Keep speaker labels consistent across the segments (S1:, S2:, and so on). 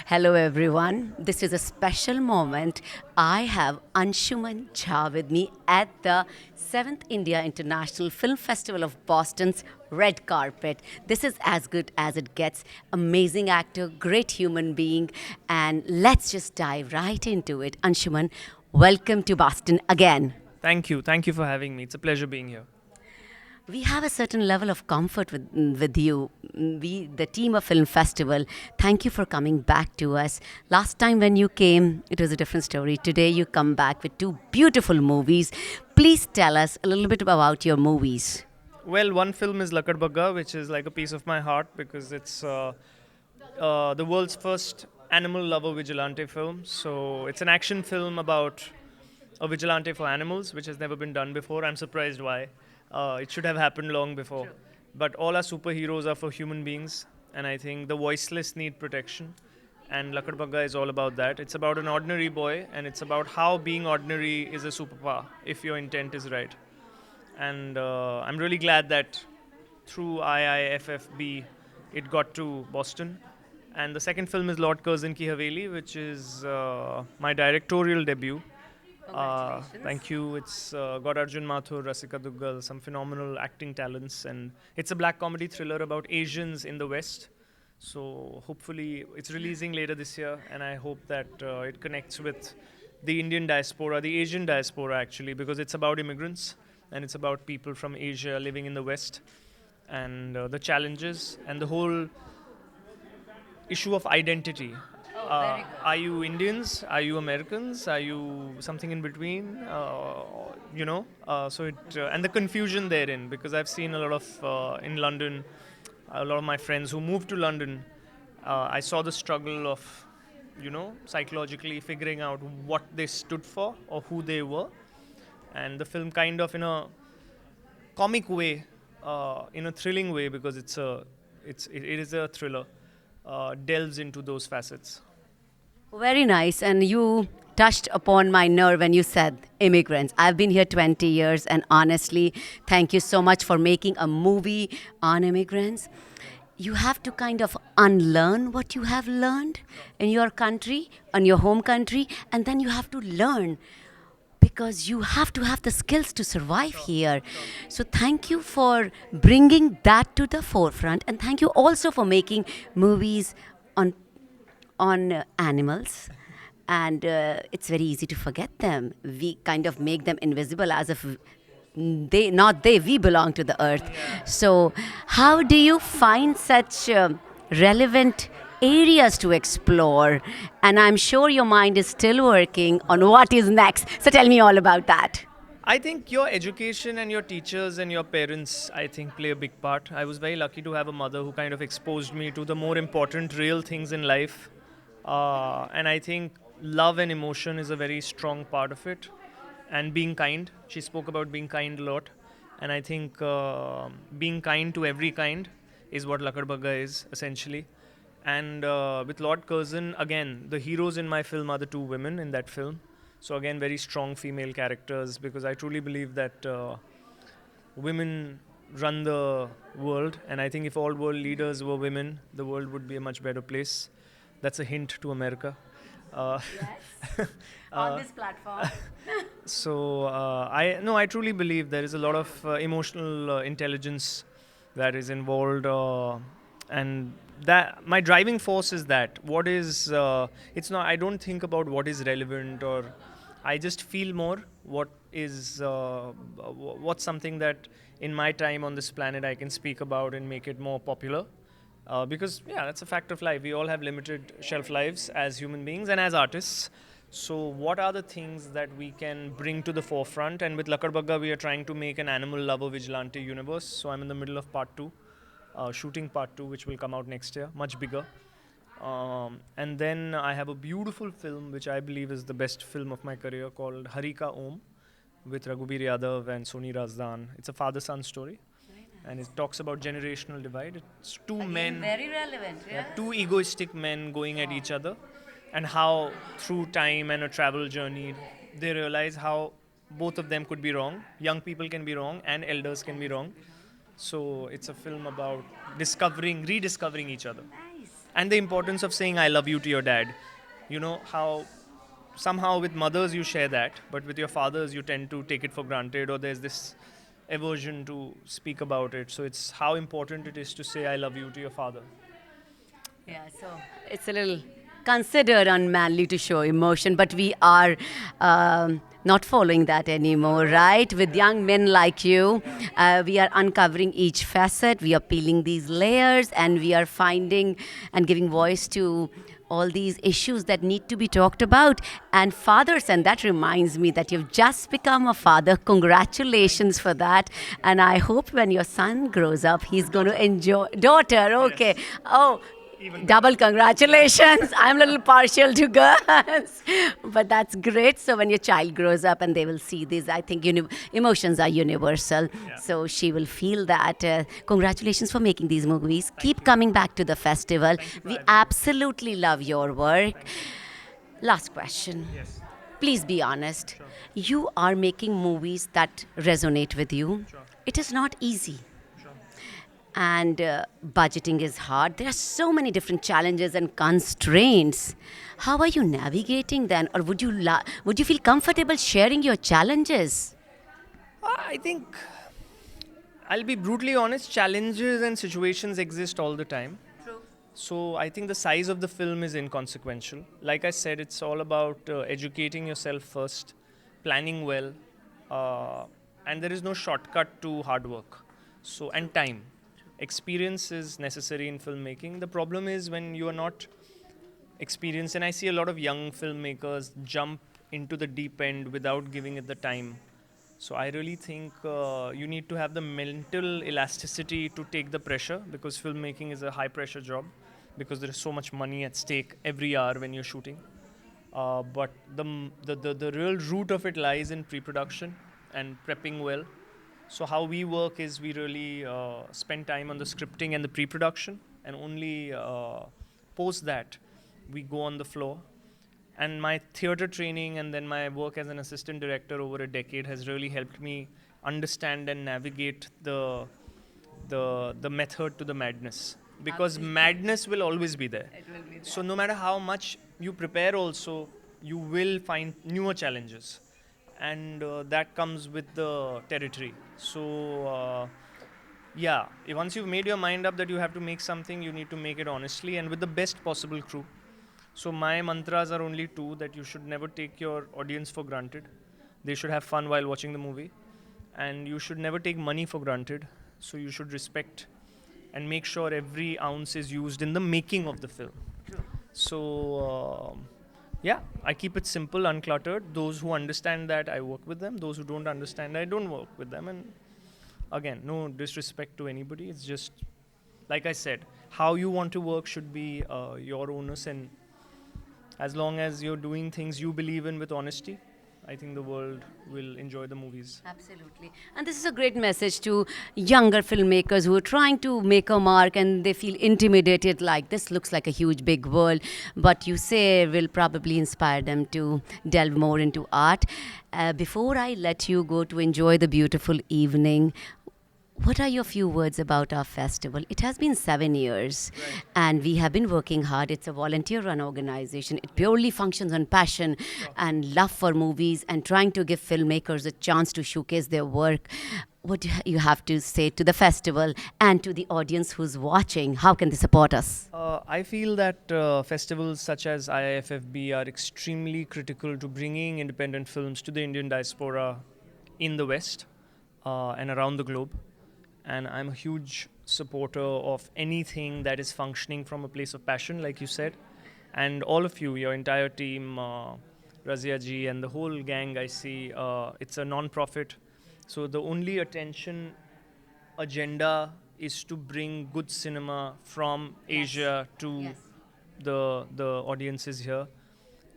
S1: Hello, everyone. This is a special moment. I have Anshuman Jha with me at the 7th India International Film Festival of Boston's red carpet. This is as good as it gets. Amazing actor, great human being, and let's just dive right into it. Anshuman, welcome to Boston again.
S2: Thank you. Thank you for having me. It's a pleasure being here.
S1: We have a certain level of comfort with you. The team of Film Festival. Thank you for coming back to us. Last time when you came, it was a different story. Today you come back with two beautiful movies. Please tell us a little bit about your movies.
S2: Well, one film is Lakad Bagga, which is like a piece of my heart because it's the world's first animal lover vigilante film. So it's an action film about a vigilante for animals, which has never been done before. I'm surprised why. It should have happened long before. But all our superheroes are for human beings, and I think the voiceless need protection. And Lakad Bagga is all about that. It's about an ordinary boy, and it's about how being ordinary is a superpower if your intent is right. And I'm really glad that through iiffb it got to Boston. And the second film is Lord Curzon Ki Haveli, which is my directorial debut. Thank you. It's got Arjun Mathur, Rasika Duggal, some phenomenal acting talents, and it's a black comedy thriller about Asians in the West. So hopefully it's releasing later this year, and I hope that it connects with the Indian diaspora, the Asian diaspora actually, because it's about immigrants and it's about people from Asia living in the West and the challenges and the whole issue of identity. Are you Indians? Are you Americans? Are you something in between? And the confusion therein, because I've seen a lot of in London, a lot of my friends who moved to London. I saw the struggle of, psychologically figuring out what they stood for or who they were, and the film kind of in a comic way, in a thrilling way, because it is a thriller, delves into those facets.
S1: Very nice. And you touched upon my nerve when you said immigrants. I've been here 20 years, and honestly, thank you so much for making a movie on immigrants. You have to kind of unlearn what you have learned in your country, in your home country, and then you have to learn because you have to have the skills to survive here. So, thank you for bringing that to the forefront, and thank you also for making movies on animals. And it's very easy to forget them. We kind of make them invisible as if we belong to the earth. So, how do you find such relevant areas to explore? And I'm sure your mind is still working on what is next. So, tell me all about that.
S2: I think your education and your teachers and your parents, I think, play a big part. I was very lucky to have a mother who kind of exposed me to the more important, real things in life. And I think love and emotion is a very strong part of it. And being kind. She spoke about being kind a lot. And I think being kind to every kind is what Lakad Bagga is, essentially. And with Lord Curzon, again, the heroes in my film are the two women in that film. So again, very strong female characters, because I truly believe that women run the world, and I think if all world leaders were women, the world would be a much better place. That's a hint to America. Uh,
S1: On this platform.
S2: I truly believe there is a lot of emotional intelligence that is involved, and that my driving force is that what is it's not. I don't think about what is relevant, or I just feel more what is what's something that in my time on this planet I can speak about and make it more popular. Because yeah, that's a fact of life. We all have limited shelf lives as human beings and as artists. So what are the things that we can bring to the forefront? And with Lakad Bagga, we are trying to make an animal lover vigilante universe. So I'm in the middle of part two, shooting part two, which will come out next year, much bigger. And then I have a beautiful film, which I believe is the best film of my career, called Harika Om, with Raghubir Yadav and Soni Razdan. It's a father-son story, and it talks about generational divide. It's two men,
S1: Very relevant,
S2: two egoistic men going at each other, and how through time and a travel journey, they realize how both of them could be wrong. Young people can be wrong, and elders can be wrong. So it's a film about rediscovering each other.
S1: Nice.
S2: And the importance of saying I love you to your dad. You know how somehow with mothers you share that, but with your fathers you tend to take it for granted, or there's this aversion to speak about it. So it's how important it is to say I love you to your father.
S1: Yeah, so it's a little considered unmanly to show emotion, but we are not following that anymore, right? With young men like you, we are uncovering each facet, we are peeling these layers, and we are finding and giving voice to all these issues that need to be talked about. And fathers, and that reminds me that you've just become a father. Congratulations for that. And I hope when your son grows up, he's going to enjoy. Daughter, okay. Oh,
S2: Even
S1: double congratulations. I'm a little partial to girls, but that's great. So when your child grows up and they will see this, I think emotions are universal. So she will feel that. Congratulations for making these movies. Keep coming back to the festival. We absolutely love your work. Last question.
S2: Yes.
S1: Please be honest. You are making movies that resonate with you. It is not easy, and budgeting is hard. There are so many different challenges and constraints. How are you navigating then, or would you feel comfortable sharing your challenges?
S2: I think I'll be brutally honest, challenges and situations exist all the time. So I think the size of the film is inconsequential. Like I said, it's all about educating yourself first, planning well, uh, and there is no shortcut to hard work. So and time, experience is necessary in filmmaking. The problem is when you are not experienced, and I see a lot of young filmmakers jump into the deep end without giving it the time. So I really think you need to have the mental elasticity to take the pressure, because filmmaking is a high pressure job, because there is so much money at stake every hour when you're shooting. But the real root of it lies in pre-production and prepping well. So how we work is we really spend time on the scripting and the pre-production, and only post that we go on the floor. And my theater training and then my work as an assistant director over a decade has really helped me understand and navigate the method to the madness, because madness will always be there. So no matter how much you prepare also, you will find newer challenges, and that comes with the territory. So yeah, once you've made your mind up that you have to make something, you need to make it honestly and with the best possible crew. So my mantras are only two: that you should never take your audience for granted. They should have fun while watching the movie, and you should never take money for granted. So you should respect and make sure every ounce is used in the making of the film. So yeah, I keep it simple, uncluttered. Those who understand that, I work with them. Those who don't understand, I don't work with them. And again, no disrespect to anybody. It's just like I said, how you want to work should be your onus, and as long as you're doing things you believe in with honesty, I think the world will enjoy the movies.
S1: Absolutely. And this is a great message to younger filmmakers who are trying to make a mark and they feel intimidated, like this looks like a huge big world. But you say will probably inspire them to delve more into art. Before I let you go to enjoy the beautiful evening, what are your few words about our festival? It has been 7 years, and we have been working hard. It's a volunteer run organization. It purely functions on passion and love for movies and trying to give filmmakers a chance to showcase their work. What do you have to say to the festival and to the audience who's watching? How can they support us?
S2: I feel that festivals such as IIFFB are extremely critical to bringing independent films to the Indian diaspora in the West and around the globe. And I'm a huge supporter of anything that is functioning from a place of passion, like you said. And all of you, your entire team, Razia ji and the whole gang, I see, it's a non-profit. So the only attention agenda is to bring good cinema from Asia to the audiences here.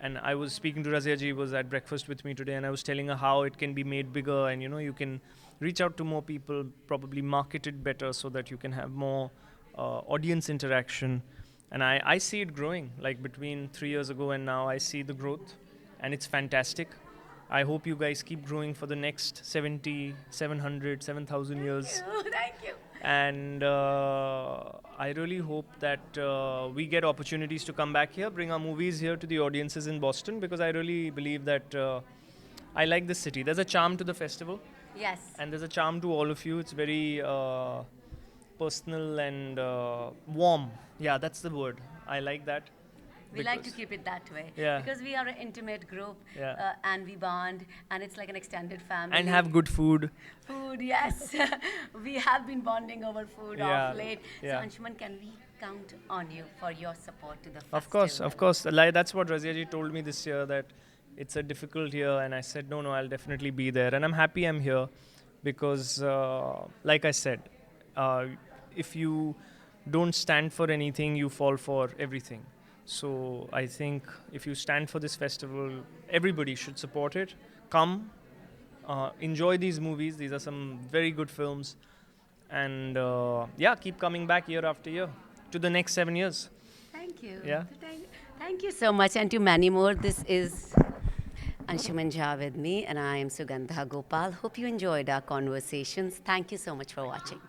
S2: And I was speaking to Razia ji, was at breakfast with me today, and I was telling her how it can be made bigger, and you can reach out to more people, probably market it better so that you can have more audience interaction. And I see it growing, like between 3 years ago and now, I see the growth, and it's fantastic. I hope you guys keep growing for the next 70, 700, 7,000 years.
S1: Thank you.
S2: And I really hope that we get opportunities to come back here, bring our movies here to the audiences in Boston, because I really believe that I like this city. There's a charm to the festival,
S1: Yes.
S2: and there's a charm to all of you. It's very personal and warm. Yeah, that's the word. I like that.
S1: We like to
S2: because-
S1: keep it that way.
S2: Yeah.
S1: Because we are an intimate group
S2: Yeah.
S1: and we bond and it's like an extended family.
S2: And have good food.
S1: Food, yes. We have been bonding over food
S2: Yeah,
S1: of late.
S2: yeah.
S1: So, Anshuman, can we count on you for your support to the festival?
S2: Of course. Like, that's what Razia ji told me this year, that it's a difficult year, and I said no, I'll definitely be there, and I'm happy I'm here because, like I said, if you don't stand for anything, you fall for everything. So I think if you stand for this festival, everybody should support it. Come, enjoy these movies. These are some very good films, and yeah, keep coming back year after year to the next 7 years.
S1: Thank you.
S2: Yeah.
S1: Thank you so much, and to many more. This is Anshuman Jha with me, and I am Sugandha Gopal. Hope you enjoyed our conversations. Thank you so much for watching.